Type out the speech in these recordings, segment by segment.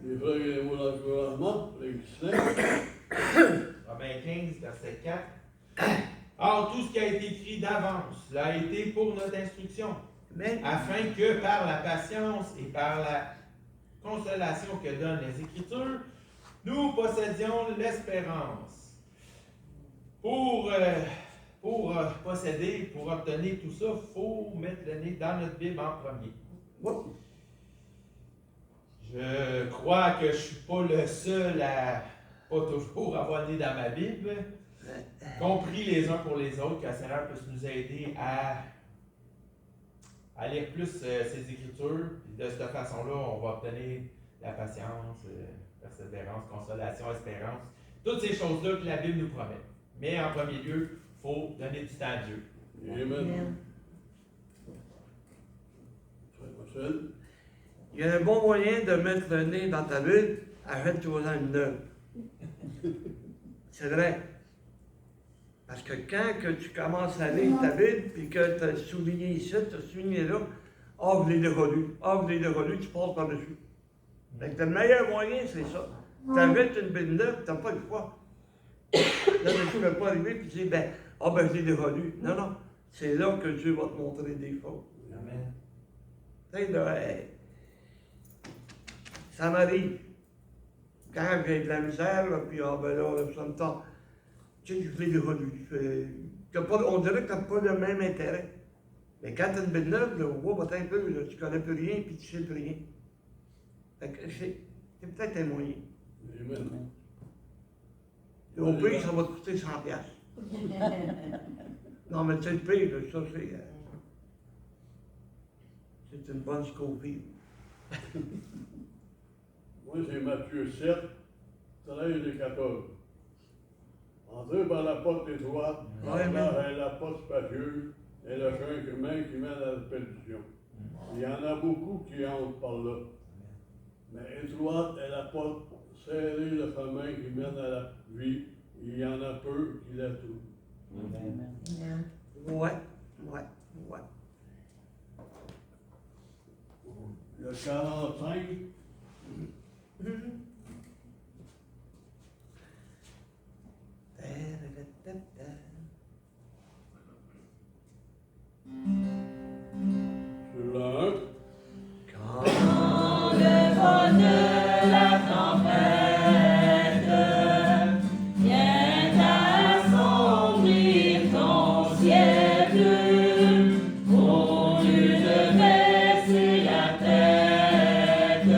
Les frères et les mots d'encouragement, les Ghislain. Romains 15, verset 4. Or, tout ce qui a été écrit d'avance l'a été pour notre instruction, afin que par la patience et par la consolation que donnent les Écritures, nous possédions l'espérance. Pour posséder, pour obtenir tout ça, il faut mettre le nez dans notre Bible en premier. Je crois que je ne suis pas le seul à pas toujours avoir le nez dans ma Bible, compris les uns pour les autres, que le Seigneur puisse nous aider à lire plus ces Écritures. De cette façon-là, on va obtenir la patience, persévérance, consolation, espérance, toutes ces choses-là que la Bible nous promet. Mais en premier lieu, il faut donner du temps à Dieu. Amen. Il y a un bon moyen de mettre le nez dans ta Bible, arrête-toi une neuve. C'est vrai. Parce que quand que tu commences à lire ta Bible, puis que tu as souligné ici, tu as souligné là, je l'ai déjà relu, tu passes par-dessus. Donc, le meilleur moyen, c'est ça. Tu arrêtes une Bible neuve, tu n'as pas le choix. Là, tu ne peux pas arriver et dire, je l'ai déjà lu. Non, non. C'est là que Dieu va te montrer des choses. Amen. Tu sais, là, ça m'arrive. Quand j'ai de la misère, là, puis ça me tente. Tu sais, je l'ai déjà lu. On dirait que tu n'as pas le même intérêt. Mais quand tu as une Bible neuve, là, un peu, là, tu ne connais plus rien, puis tu ne sais plus rien. Fait que c'est peut-être un moyen. Amen. Au pire, ça va te coûter 100$. Non, mais tu sais, le pire, là, ça, c'est une bonne Scofield. Moi, c'est Matthieu 7, 13 et 14. Entrez par la porte étroite, car est la porte spacieuse et le chemin qui mène à la perdition. Il y en a beaucoup qui entrent par là. Mais étroite est la porte, serrée le chemin qui mène à la vie. Il y en a peu qui la trouvent. Ouais. Le 45, sur le 1, Quand le vent de la tempête vient assombrir ton ciel bleu, au lieu de baisser la tête,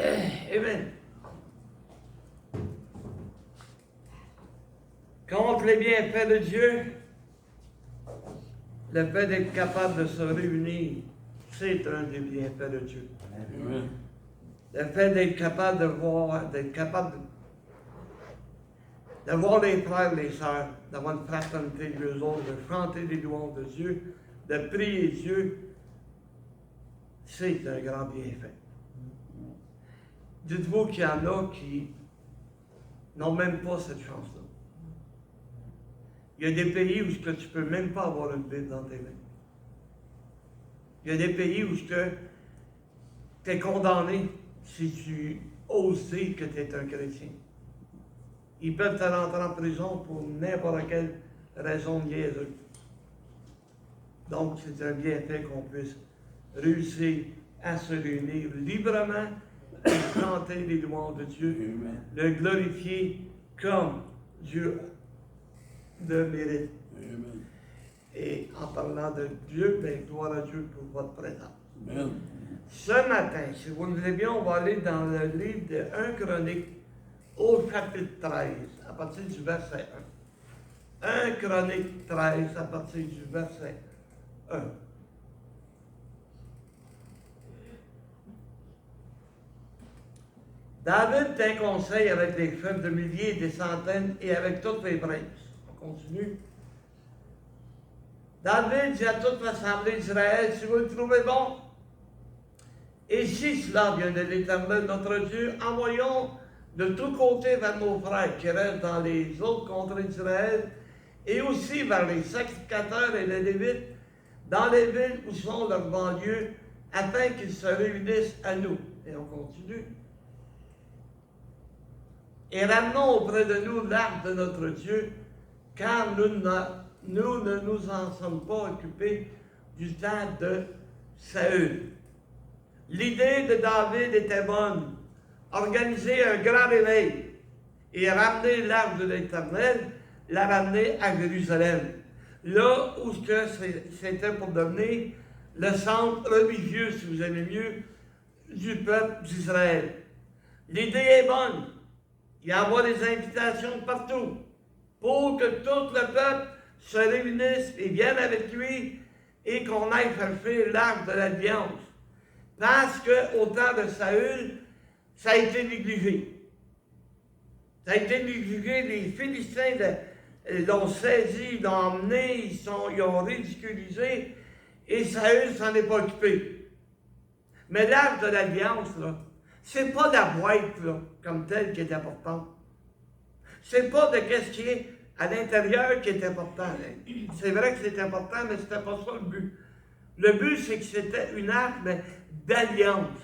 Amen. Contre les bienfaits de Dieu, le fait d'être capable de se réunir, c'est un des bienfaits de Dieu. Amen. Le fait d'être capable de voir, de voir les frères et les sœurs, d'avoir une fraternité avec eux autres, de chanter des louanges de Dieu, de prier Dieu, c'est un grand bienfait. Dites-vous qu'il y en a qui n'ont même pas cette chance-là. Il y a des pays où tu ne peux même pas avoir une Bible dans tes mains. Il y a des pays où tu es condamné si tu oses dire que tu es un chrétien. Ils peuvent te rentrer en prison pour n'importe quelle raison niaiseuse. Donc, c'est un bienfait qu'on puisse réussir à se réunir librement et chanter les louanges de Dieu, Amen. le glorifier comme Dieu le mérite. Amen. Et en parlant de Dieu, bien, gloire à Dieu pour votre présence. Amen. Ce matin, si vous le voulez bien, on va aller dans le livre de 1 Chronique au chapitre 13, à partir du verset 1. 1 Chronique 13, à partir du verset 1. David tint conseil avec les chefs de milliers et des centaines et avec toutes les princes. On continue. David dit à toute l'assemblée d'Israël, si vous le trouvez bon, et si cela vient de l'Éternel notre Dieu, envoyons de tous côtés vers nos frères qui restent dans les autres contrées d'Israël, et aussi vers les sacrificateurs et les Lévites, dans les villes où sont leurs banlieues, afin qu'ils se réunissent à nous. Et on continue. Et ramenons auprès de nous l'arche de notre Dieu, car nous ne nous en sommes pas occupés du temps de Saül. L'idée de David était bonne. Organiser un grand réveil et ramener l'arche de l'Éternel, la ramener à Jérusalem. Là où c'était pour devenir le centre religieux, si vous aimez mieux, du peuple d'Israël. L'idée est bonne. Il y a des invitations partout pour que tout le peuple se réunisse et vienne avec lui et qu'on aille chercher l'arche de l'Alliance. Parce qu'au temps de Saül, ça a été négligé. Ça a été négligé, les Philistins l'ont saisi, l'ont emmené, ils ont ridiculisé, et Saül s'en est pas occupé. Mais l'arche de l'Alliance, là, c'est pas la boîte, là, comme telle qui est importante. C'est pas de qu'est-ce qui est à l'intérieur qui est important. C'est vrai que c'est important, mais c'était pas ça le but. Le but, c'est que c'était une arche d'alliance.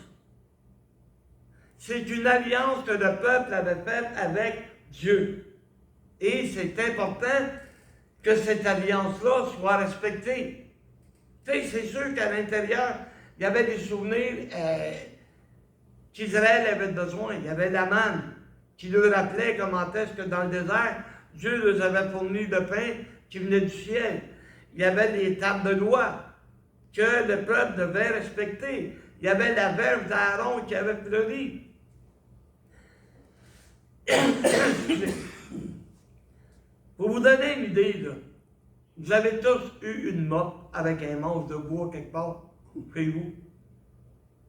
C'est une alliance que le peuple avait faite avec Dieu. Et c'est important que cette alliance-là soit respectée. Tu sais, c'est sûr qu'à l'intérieur, il y avait des souvenirs qu'Israël avait besoin. Il y avait la manne qui leur rappelait comment est-ce que dans le désert, Dieu leur avait fourni le pain qui venait du ciel. Il y avait les tables de loi que le peuple devait respecter. Il y avait la verge d'Aaron qui avait fleuri. Pour vous donner une idée, là, vous avez tous eu une motte avec un manche de bois quelque part chez vous.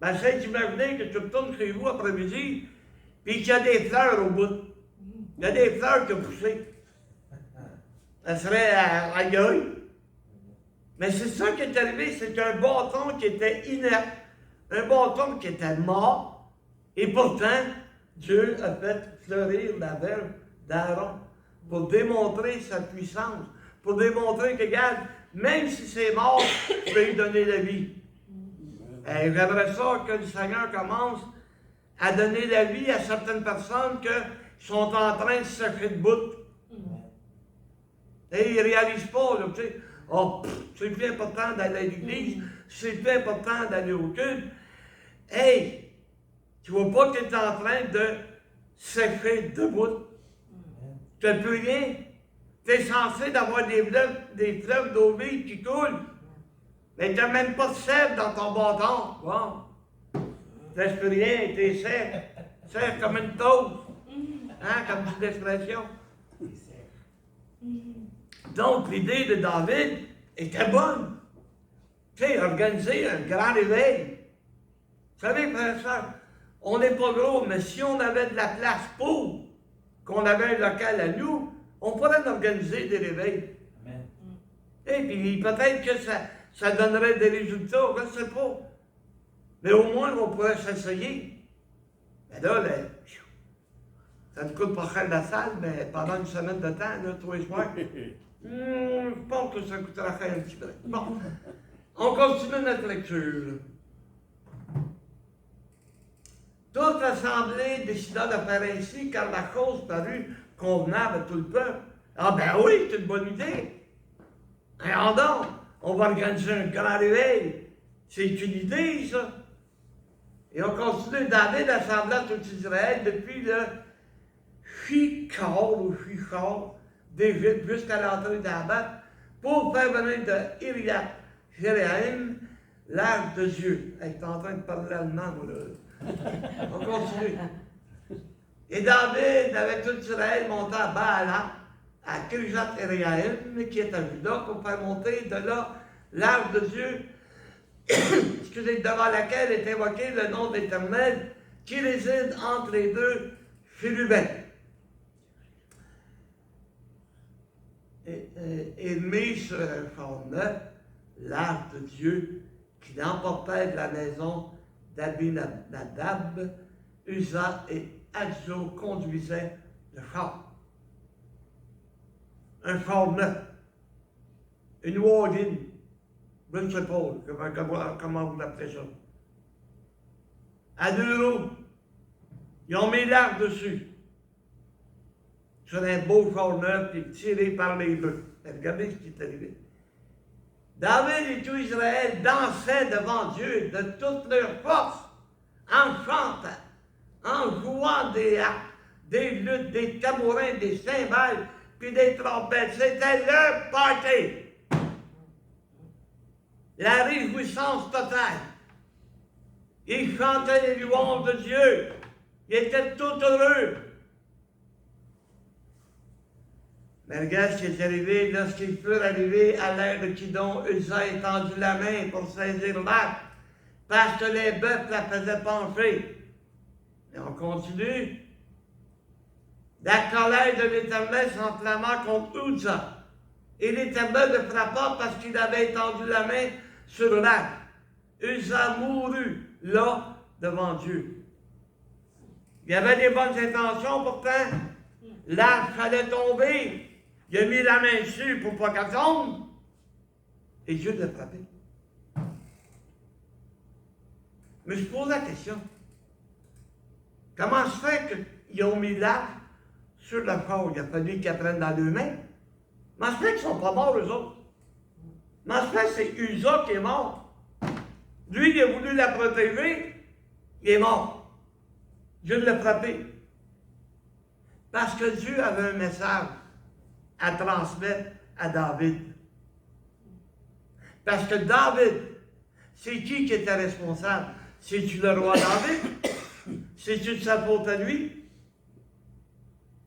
Ben, j'essaie d'imaginer que tu retournes chez vous après-midi, puis qu'il y a des fleurs au bout. Il y a des fleurs qui ont poussé. Ça serait à gueule. Mais c'est ça qui est arrivé, c'est un bâton qui était inerte, un bâton qui était mort, et pourtant, Dieu a fait fleurir la verge d'Aaron pour démontrer sa puissance, pour démontrer que, regarde, même si c'est mort, je vais lui donner la vie. Et j'aimerais ça que le Seigneur commence à donner la vie à certaines personnes qui sont en train de se sécher de bout. Et ils ne réalisent pas, là, tu sais, oh, c'est plus important d'aller à l'église, c'est plus important d'aller au culte. Hey, tu vois pas que tu es en train de sécher debout. Tu n'as plus rien. Tu es censé d'avoir des fleuves d'eau vive qui coulent. Mais tu n'as même pas de sève dans ton bâton. Wow. T'es rien, t'es sec. Sec comme une toast. Hein, comme dit l'expression. Donc, l'idée de David était bonne. Tu sais, organiser un grand réveil. Vous savez, frère et sœurs, on n'est pas gros, mais si on avait de la place pour, qu'on avait un local à nous, on pourrait organiser des réveils. Amen. Et puis peut-être que ça donnerait des résultats, je ne sais pas. Mais au moins, on pourrait s'essayer. Mais là, ça ne coûte pas cher la salle, mais pendant une semaine de temps, là, tous les soirs, je pense que ça coûtera cher un petit peu. Bon, on continue notre lecture. Toute l'assemblée décida de faire ainsi, car la cause parut convenable à tout le peuple. Ah ben oui, c'est une bonne idée. Alors donc, on va organiser un grand réveil. C'est une idée, ça. Et on continue. David assembla tout Israël depuis le Chichor ou Chichor d'Égypte jusqu'à l'entrée d'Abat pour faire venir de Iriath Jéréam l'arche de Dieu. Hey, t'es en train de parler allemand, moi, là. On continue. Et David, avec tout Israël, monta à Baala, à Kirjat Jéréam, qui est à Juda, pour faire monter de là l'arche de Dieu, excusez, devant laquelle est évoqué le nom de l'Éternel, qui réside entre les deux chérubins. Et mit sur un fond neuf l'arche de Dieu qui l'emportait de la maison d'Abinadab. Uza et Adzo conduisaient le char. Un char neuf, une wagon, je ne sais pas comment vous l'appelez ça. À 2 roues, ils ont mis l'arche dessus. Sur un beau char neuf et tiré par les bœufs. Regardez ce qui est arrivé. David et tout Israël dansaient devant Dieu de toute leur force, en chantant, en jouant des luttes, des tabourins, des cymbales, puis des trompettes. C'était le party. La réjouissance totale. Ils chantaient les louanges de Dieu. Ils étaient tout heureux. Mais regarde ce qui est arrivé lorsqu'ils furent arrivés à l'ère de Kidon. Uza a étendu la main pour saisir l'arche, parce que les bœufs la faisaient pencher. Et on continue. La colère de l'Éternel s'enflamma contre Uza. Et l'Éternel le frappa parce qu'il avait étendu la main sur l'arche. Uza mourut là devant Dieu. Il avait des bonnes intentions pourtant. L'arche allait tomber. Il a mis la main dessus pour pas qu'elle tombe. Et Dieu l'a frappé. Mais je pose la question. Comment se fait qu'ils ont mis l'arche sur le corps? Il a fallu qu'ils la prennent dans 2 mains. Comment se fait qu'ils ne sont pas morts, eux autres? Comment se fait que c'est Uza qui est mort? Lui, il a voulu la protéger, il est mort. Dieu l'a frappé. Parce que Dieu avait un message à transmettre à David. Parce que David, c'est qui était responsable? C'est-tu le roi David? C'est-tu de sa faute à lui?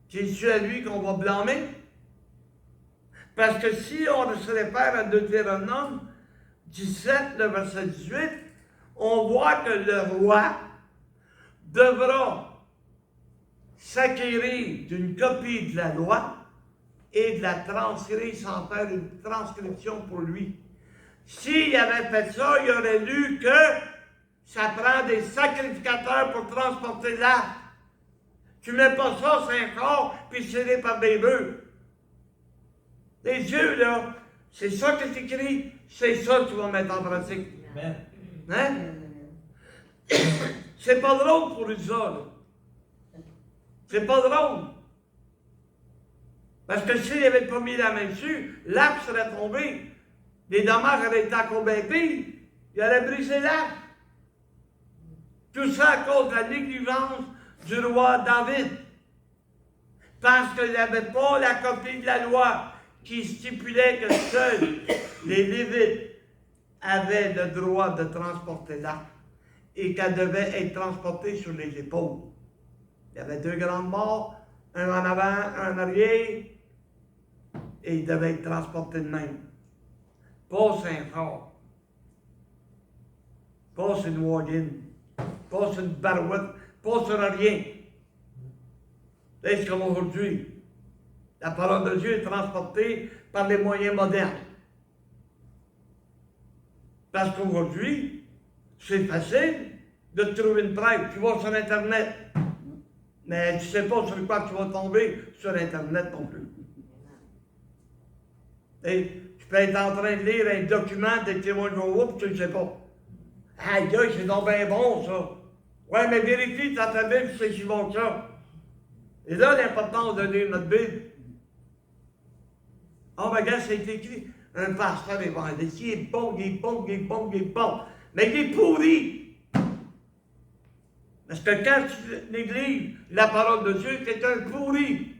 C'est-tu à lui qu'on va blâmer? Parce que si on se réfère à Deutéronome 17, le verset 18, on voit que le roi devra s'acquérir d'une copie de la loi et de la transcrire sans faire une transcription pour lui. S'il avait fait ça, il aurait lu que ça prend des sacrificateurs pour transporter l'arche. Tu ne mets pas ça, c'est un corps, puis tiré par des bœufs. Les dieux, là, c'est ça que c'est écrit, c'est ça que tu vas mettre en pratique. Amen. Hein? C'est pas drôle pour eux, ça, là. C'est pas drôle. Parce que s'il n'avait pas mis la main dessus, l'arche serait tombé. Les dommages auraient été encore bien pires. Il aurait brisé l'arche. Tout ça à cause de la négligence du roi David. Parce qu'il n'avait pas la copie de la loi qui stipulait que seuls les Lévites avaient le droit de transporter l'arche. et qu'elle devait être transportée sur les épaules. Il y avait 2 grandes morts, un en avant, un en arrière, et il devait être transporté de même. Pas Saint-Fort, pas sur une wagon, pas sur une barouette, pas sur rien. C'est comme aujourd'hui. La parole de Dieu est transportée par les moyens modernes. Parce qu'aujourd'hui, c'est facile de trouver une preuve. Tu vas sur Internet, mais tu ne sais pas sur quoi tu vas tomber sur Internet non plus. Et tu peux être en train de lire un document des témoins de Jéhovah, puis tu ne le sais pas. Aïe, gars, c'est donc bien bon, ça. Ouais, mais vérifie dans ta Bible, c'est si bon que ça. Et là, l'importance de lire notre Bible. Oh, mais regarde, c'est écrit. Un pasteur évangéliste, il est bon, il est bon, il est bon, il est bon. Mais il est pourri. Parce que quand tu négliges la parole de Dieu, c'est un pourri.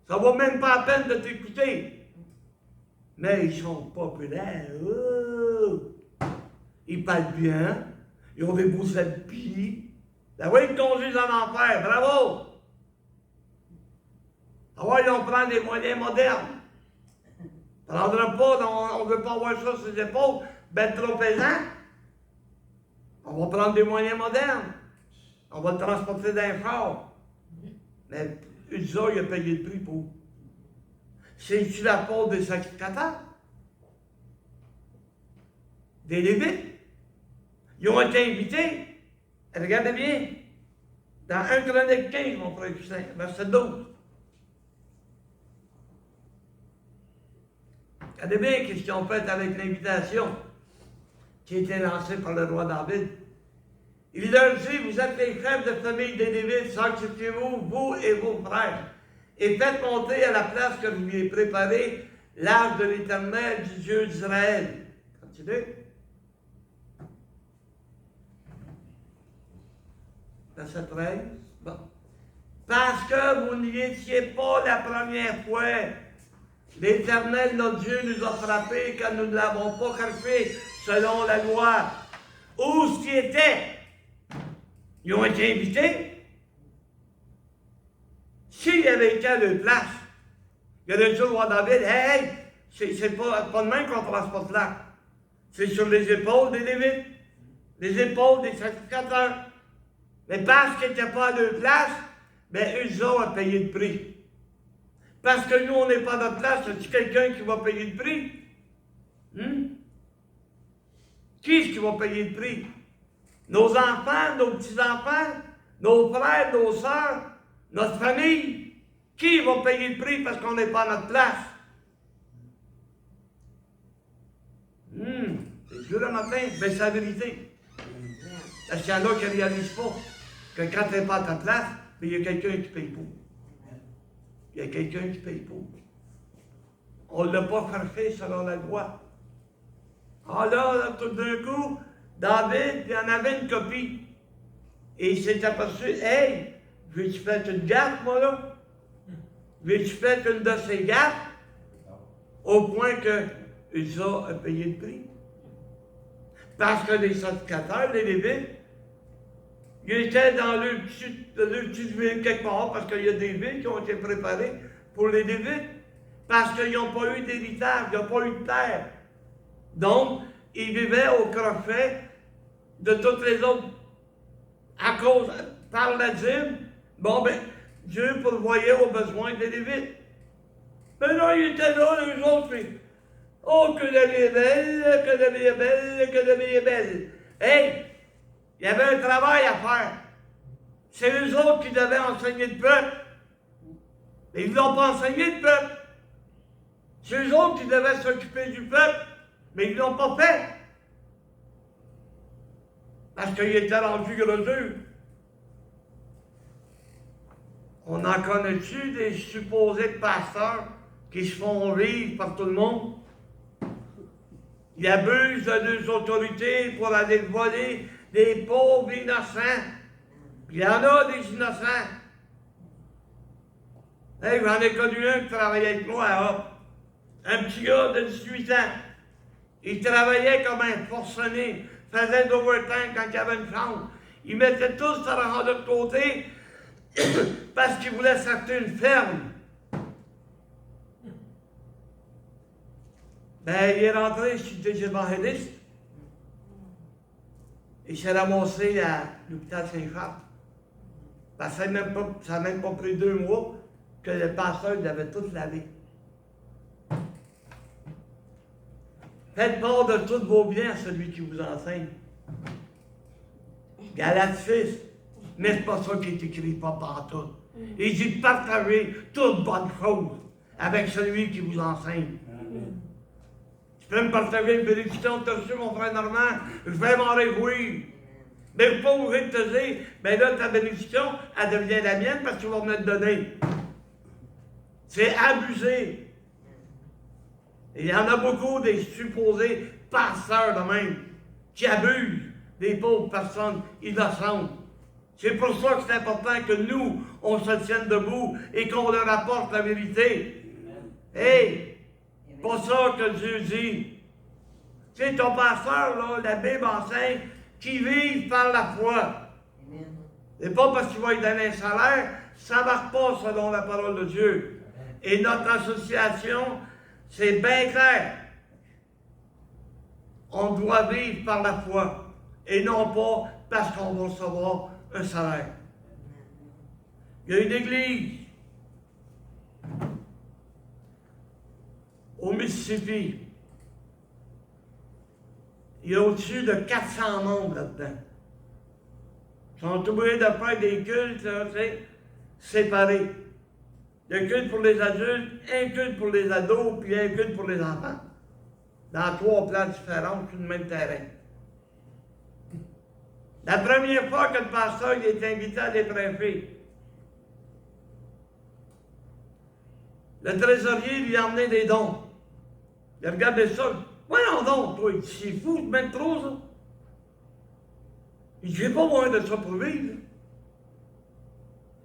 Ça ne vaut même pas la peine de t'écouter. Mais ils sont populaires. Oh. Ils parlent bien. Ils ont des beaux habits. La voix, ils conduisent en enfer. Bravo! Ah ouais, on prend des moyens modernes. On ne veut pas avoir ça sur les épaules, ben trop pesant. On va prendre des moyens modernes. On va le transporter d'un char. Mais Usa, il a payé le prix pour. C'est-tu la faute des sacrificateurs? Des Lévites? Ils ont été invités. Regardez bien. Dans 1 Chronique 15, mon frère Justin, verset 12. Regardez bien ce qu'ils ont fait avec l'invitation qui a été lancée par le roi David. Il leur dit, vous êtes les chefs de famille des Lévites, sanctifiez-vous, vous et vos frères, et faites monter à la place que je lui ai préparée l'arche de l'Éternel du Dieu d'Israël. Continuez. Verset 13. Bon. Parce que vous n'y étiez pas la première fois. L'Éternel, notre Dieu, nous a frappés car nous ne l'avons pas fait selon la loi. Où ce qui était? Ils ont été invités. S'il avait été à leur place, il aurait dit au roi David, hey, c'est pas de même qu'on transporte là. C'est sur les épaules des Lévites, les épaules des sacrificateurs. Mais parce qu'ils n'étaient pas à leur place, bien, Usa a payé le prix. Parce que nous, on n'est pas à notre place, c'est quelqu'un qui va payer le prix? Qui est-ce qui va payer le prix? Nos enfants, nos petits-enfants, nos frères, nos sœurs, notre famille? Qui va payer le prix parce qu'on n'est pas à notre place? C'est dur le matin, mais c'est la vérité. Parce qu'il y en a qui ne réalisent pas que quand tu n'es pas à ta place, il y a quelqu'un qui paye pour. Il y a quelqu'un qui paye pour. On ne l'a pas fait selon la loi. Ah là, tout d'un coup, David, il en avait une copie. Et il s'est aperçu, hey, veux-tu faire une gaffe, moi là? Veux-tu faire une de ces gaffes? Au point que Usa a payé le prix. Parce que les sacrificateurs, les Lévites, ils étaient dans le petite ville quelque part, parce qu'il y a des villes qui ont été préparées pour les Lévites, parce qu'ils n'ont pas eu d'héritage, ils n'ont pas eu de terre. Donc, ils vivaient au crochet de toutes les autres. À cause, par la dîme, bon ben, Dieu pourvoyait aux besoins des Lévites. Mais non, ils étaient là, les autres, puis, oh, que la vie est belle, que la vie est belle, que la vie est belle. Hey! Il y avait un travail à faire. C'est eux autres qui devaient enseigner le peuple. Mais ils ne l'ont pas enseigné, le peuple. C'est eux autres qui devaient s'occuper du peuple, mais ils ne l'ont pas fait. Parce qu'ils étaient rendus gredeux. On en connaît-tu des supposés pasteurs qui se font vivre par tout le monde? Ils abusent de leurs autorités pour aller voler des pauvres innocents. Il y en a des innocents. Hey, j'en ai connu un qui travaillait avec moi à Hop. Un petit gars de 18 ans. Il travaillait comme un forcené. faisaient d'overtime quand il y avait une chance. Ils mettaient tous ça de l'autre côté parce qu'ils voulaient s'acheter une ferme. Ben, il est rentré chez des évangélistes. Il s'est ramassé à l'hôpital Saint-Charles. Ben, ça n'a même pas pris 2 mois que le pasteur l'avait tout lavé. Faites part de tous vos biens à celui qui vous enseigne. Galates 6, mais c'est pas ça qui est écrit, pas partout. Il dit partagez toute bonne chose avec celui qui vous enseigne. Tu peux me partager une bénédiction que tu as reçue, mon frère Normand, je vais m'en réjouir. Mais je ne suis pas obligé de te dire, ben là, ta bénédiction, elle devient la mienne parce que tu vas me le donner. C'est abusé. Il y en a beaucoup des supposés pasteurs de même qui abusent des pauvres personnes innocentes. C'est pour ça que c'est important que nous, on se tienne debout et qu'on leur apporte la vérité. Hey, pas ça que Dieu dit. Tu sais, ton pasteur, là, la Bible enseigne qu'ils vivent par la foi. Et pas parce qu'il va lui donner un salaire, ça ne marche pas selon la parole de Dieu. Et notre association, c'est bien clair. On doit vivre par la foi et non pas parce qu'on va recevoir un salaire. Il y a une église au Mississippi. Il y a au-dessus de 400 membres là-dedans. Ils sont obligés de faire des cultes, là, séparés. Il y a un culte pour les adultes, un culte pour les ados, puis un culte pour les enfants. Dans 3 plans différents sur le même terrain. La première fois que le pasteur il est invité à les prêcher, le trésorier lui a emmené des dons. Il a regardé ça. Voyons donc, toi, c'est fou de mettre trop, ça. Il dit, j'ai pas moyen de ça pour vivre.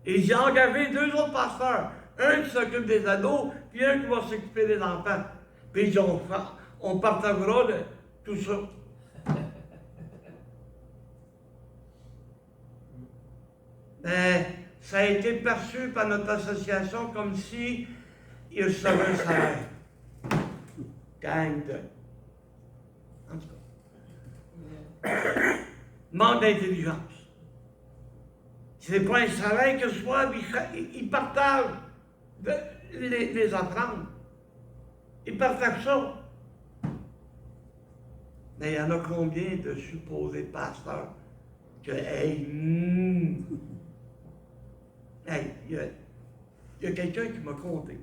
Et j'ai engagé 2 autres pasteurs. Un qui s'occupe des ados, puis un qui va s'occuper des enfants. Puis ils ont fait, on partagera tout ça. Ben, ça a été perçu par notre association comme si ils recevaient un salaire. Gang de... En tout cas. Manque d'intelligence. C'est pas un salaire que ce soit, ils partagent les offrandes. Ils partagent ça. Mais il y en a combien de supposés pasteurs que, hey, hey, il y a quelqu'un qui m'a conté.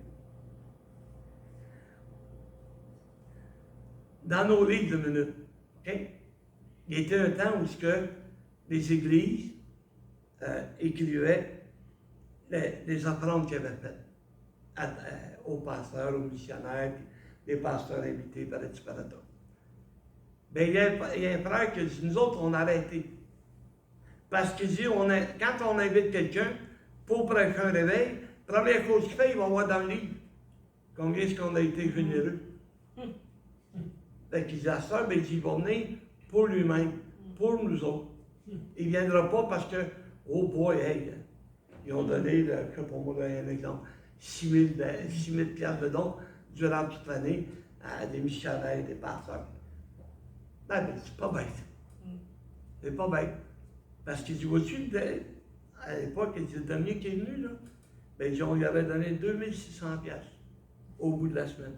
Dans nos livres de minutes, OK? Il y était un temps où les églises écrivaient les offrandes qu'ils avaient faites aux pasteurs, aux missionnaires, puis les pasteurs invités par les disparates. Bien, il y a un frère qui dit, nous autres, on a arrêté. Parce qu'il dit, quand on invite quelqu'un pour prêcher un réveil, la première chose qu'il fait, il va voir dans le livre combien est-ce qu'on a été généreux. Fait qu'il dit à ça, ben, il va venir pour lui-même, pour nous autres. Il ne viendra pas parce que, oh boy, hey, ils ont donné, je ne sais pas moi, un exemple, 6 000 piastres de dons durant toute l'année à des missionnaires, des pasteurs. Ben, c'est pas bête. C'est pas bête. Parce qu'il dit, vois-tu, à l'époque, il dit, le dernier qui est venu, là, ben, on lui avait donné 2600 piastres au bout de la semaine,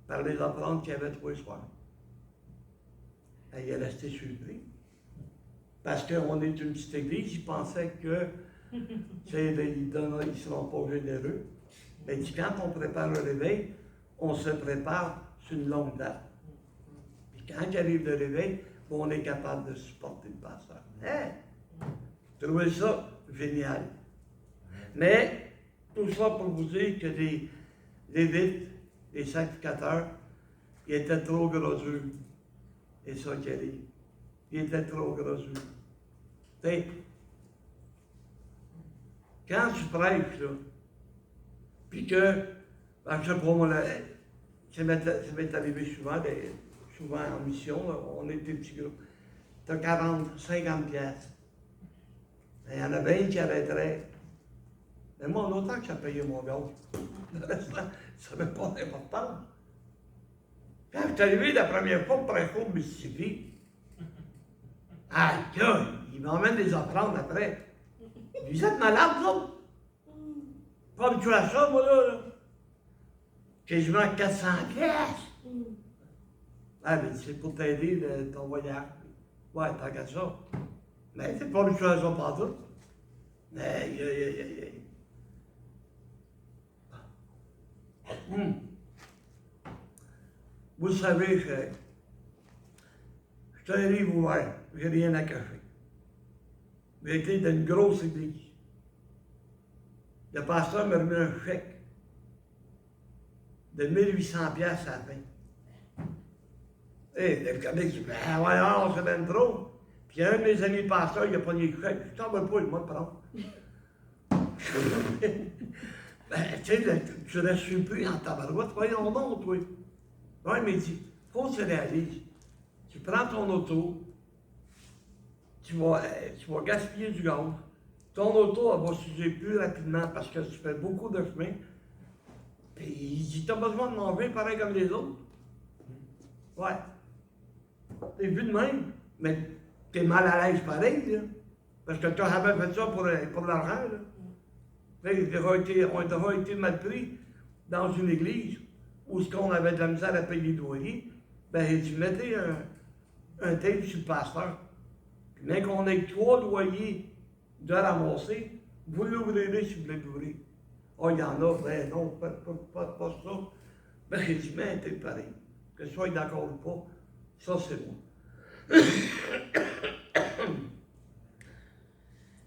par les offrandes qu'il y avait 3 soirs. Ben, il est resté surpris. Parce qu'on est une petite église, il pensait que ils ne seront pas généreux. Mais quand on prépare le réveil, on se prépare sur une longue date. Puis quand il arrive le réveil, on est capable de supporter le pasteur. Hein? Trouvez ça génial. Mais tout ça pour vous dire que les Lévites, les sacrificateurs, ils étaient trop grossus. Et ça qui arrive. Ils étaient trop grossus. Tu sais, quand tu prêches, là, puis que, ben, je sais pas, moi, ça m'est arrivé souvent en mission, là, on était petits groupes. t'as 40, 50 piastres. Il y en a 20 qui arrêteraient. Mais moi, longtemps que j'ai payé mon gaz. Ça n'avait pas d'importance. Quand je suis arrivé la première fois pour Préco de Mississippi, aïe, il m'emmène des offrandes après. Vous êtes malade, vous autres? Pas habitué à ça, moi, là. Quasiment 400 piastres. Ah, mais c'est pour t'aider ton voyage. Ouais, tant qu'à ça. Mais c'est pas habitué à ça partout. Mais, Vous savez, je suis un livre ouvert, j'ai rien à cacher. J'ai été dans une grosse église. Le pasteur m'a remis un chèque de 1800 piastres à la fin. Et le cadet dit, ben voyons, c'est bien trop. Puis un de mes amis pasteurs, il a pris le chèque. Je t'en veux pas, il m'a le prendre. Ben, tu sais, tu restes surpris en tabarouette, voyons donc, toi. Oui, mais il dit, faut que tu réalises. Tu prends ton auto, tu vas gaspiller du gaz. Ton auto, elle va s'user plus rapidement parce que tu fais beaucoup de chemin. Puis il dit, t'as besoin de manger pareil comme les autres. Ouais. T'es vu de même, mais t'es mal à l'aise pareil, là. Parce que tu avais fait ça pour l'argent, là. On aura été mal pris dans une église où ce qu'on avait de la misère à payer le loyer. Ben, tu mettais un tape sur le pasteur. Puis même qu'on ait 3 loyers de ramasser, vous l'ouvrirez si vous voulez l'ouvrir. Oh, il y en a, ben non, pas ça. Ben, j'ai dit, mais t'es pareil. Que tu sois d'accord ou pas, ça c'est moi.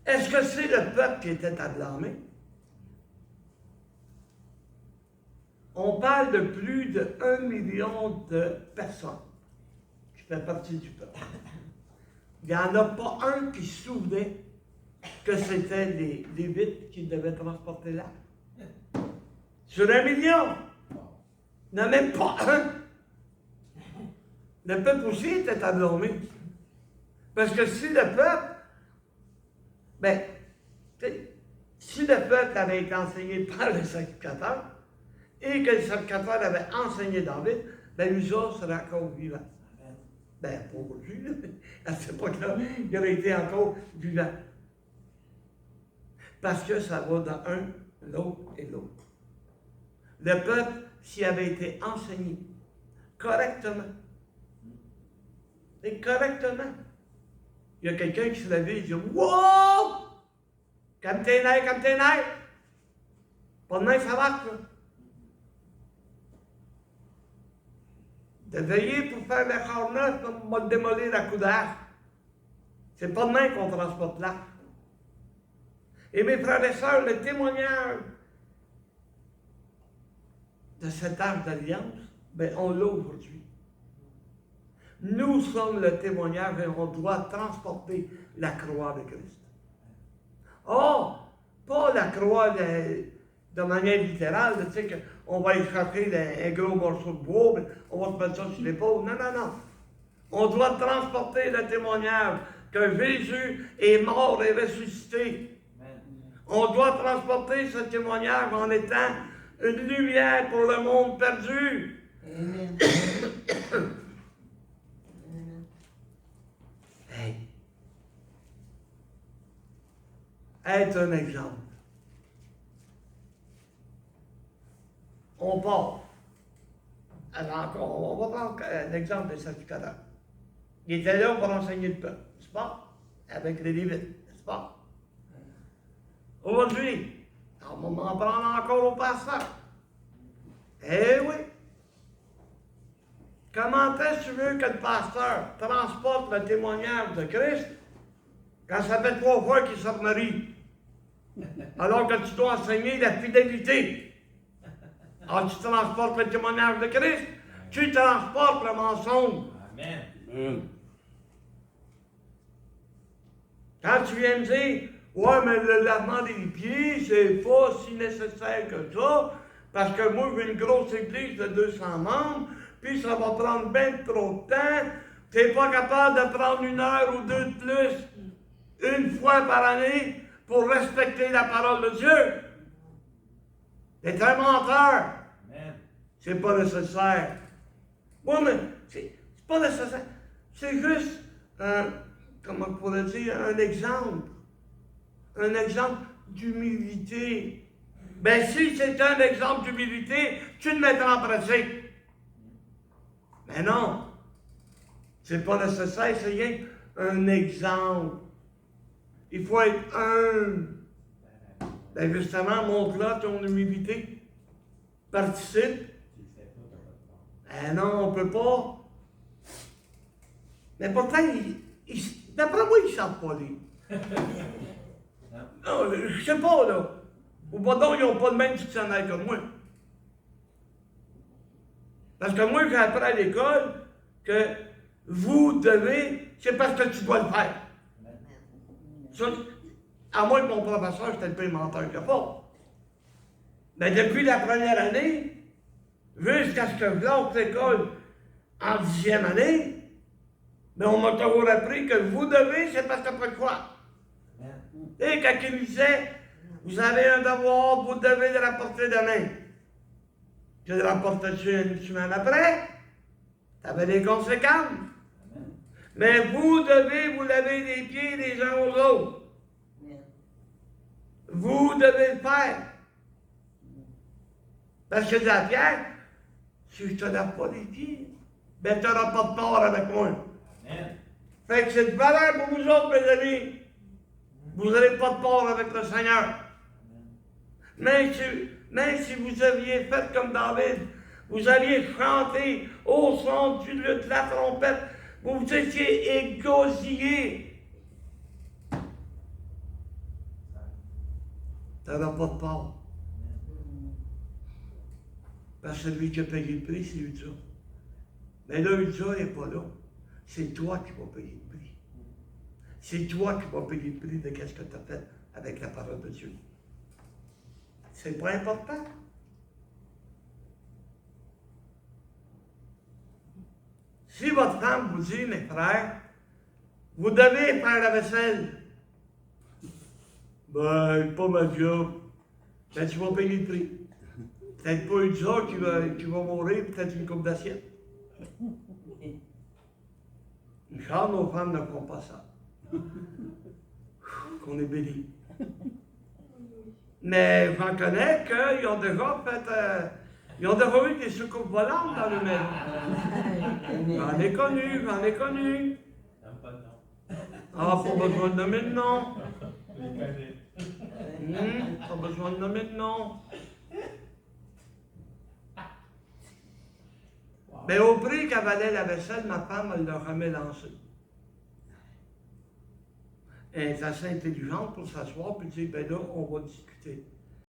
Est-ce que c'est le peuple qui était à blâmer? On parle de plus de 1 million de personnes qui font partie du peuple. Il n'y en a pas un qui se souvenait que c'était les Lévites qui devaient transporter l'arche. Sur 1 million, il n'y en a même pas un. Le peuple aussi était à blâmer. Parce que si le peuple, ben, si le peuple avait été enseigné par le sacrificateur, et que le sacrificateur avait enseigné David, ben Usa serait encore vivant. Ben, pas aujourd'hui, à cette époque-là, il aurait été encore vivant. Parce que ça va dans un, l'autre et l'autre. Le peuple, s'il avait été enseigné correctement, et correctement, il y a quelqu'un qui se levait et dit, wow! Comme t'es nerfs! Pas de main, ça marche, là. De veiller pour faire l'effort neuf, on va démolir la coudage. C'est pas demain qu'on transporte l'arche. Et mes frères et sœurs, le témoignage de cette arche d'alliance, ben on l'a aujourd'hui. Nous sommes le témoignage et on doit transporter la croix de Christ. Oh, pas la croix de manière littérale, tu sais, qu'on va y chercher un gros morceau de bois, mais on va se mettre ça sur l'épaule. Non. On doit transporter le témoignage que Jésus est mort et ressuscité. On doit transporter ce témoignage en étant une lumière pour le monde perdu. Amen. Hey. Être un exemple. On part. Alors encore, on va prendre l'exemple des sacrificateurs. Il était là pour enseigner le peuple, n'est-ce pas? Avec les Lévites, n'est-ce pas? Aujourd'hui, on va m'en prendre encore au pasteur. Eh oui! Comment est-ce que tu veux que le pasteur transporte le témoignage de Christ quand ça fait 3 fois qu'il se marie? Alors que tu dois enseigner la fidélité. Alors tu transportes le témoignage de Christ, tu transportes le mensonge. Amen. Amen. Quand tu viens me dire, ouais, mais le lavement des pieds, c'est pas si nécessaire que ça, parce que moi, j'ai une grosse église de 200 membres, puis ça va prendre bien trop de temps, Tu n'es pas capable de prendre 1 heure ou 2 de plus, une fois par année, pour respecter la parole de Dieu. Tu es un menteur. C'est pas nécessaire. Oui, mais c'est pas nécessaire. C'est juste comment on pourrait dire, un exemple. Un exemple d'humilité. Ben si c'est un exemple d'humilité, tu le mettras en pratique. Mais non. C'est pas nécessaire, c'est rien un exemple. Il faut être humble. Ben justement, montre-là ton humilité. Participe. Ben non, on peut pas. Mais pourtant, d'après moi, ils ne savent pas lire. Non, je sais pas, là. Ou pas donc, ils n'ont pas le même dictionnaire que moi. Parce que moi, j'ai appris à l'école que vous devez, c'est parce que tu dois le faire. Ça, à moins que mon professeur, c'était le plus menteur qu'il n'y a pas. Mais depuis la première année, jusqu'à ce que je lance l'école en 10e année, mais on m'a toujours appris que vous devez, c'est parce que tu pas le choix. Et quand il me disait, vous avez un devoir, vous devez le rapporter demain. Tu le rapportes-tu une semaine après, ça avait des conséquences. Mais vous devez vous laver les pieds les uns aux autres. Vous devez le faire. Parce que la Pierre, si je ne te lave pas les pieds, ben tu n'auras pas de tort avec moi. Fait que c'est de valeur pour vous autres, mes amis. Vous n'aurez pas de tort avec le Seigneur. Même si vous aviez fait comme David, vous aviez chanté au son du luth, la trompette, vous vous étiez égosillé. Tu n'auras pas de tort. Parce que celui qui a payé le prix, c'est Udia. Mais là, Udia n'est pas là. C'est toi qui vas payer le prix. C'est toi qui vas payer le prix de ce que tu as fait avec la parole de Dieu. C'est pas important. Si votre femme vous dit, mes frères, vous devez faire la vaisselle, ben, pas ma job, ben, tu vas payer le prix. Peut-être pas une job qui va mourir, peut-être une coupe d'assiette. Genre, nos femmes ne font pas ça. Qu'on est bénis. Mais j'en connais qu'ils ont déjà fait. Ils ont déjà eu des soucoupes volantes dans le maison. J'en ai connu. Ah, pas besoin de nommer de nom. Pas besoin de nommer de nom. Mais au prix qu'elle valait la vaisselle, ma femme, elle l'a jamais lancée. Elle est assez intelligente pour s'asseoir et dire, ben là, on va discuter.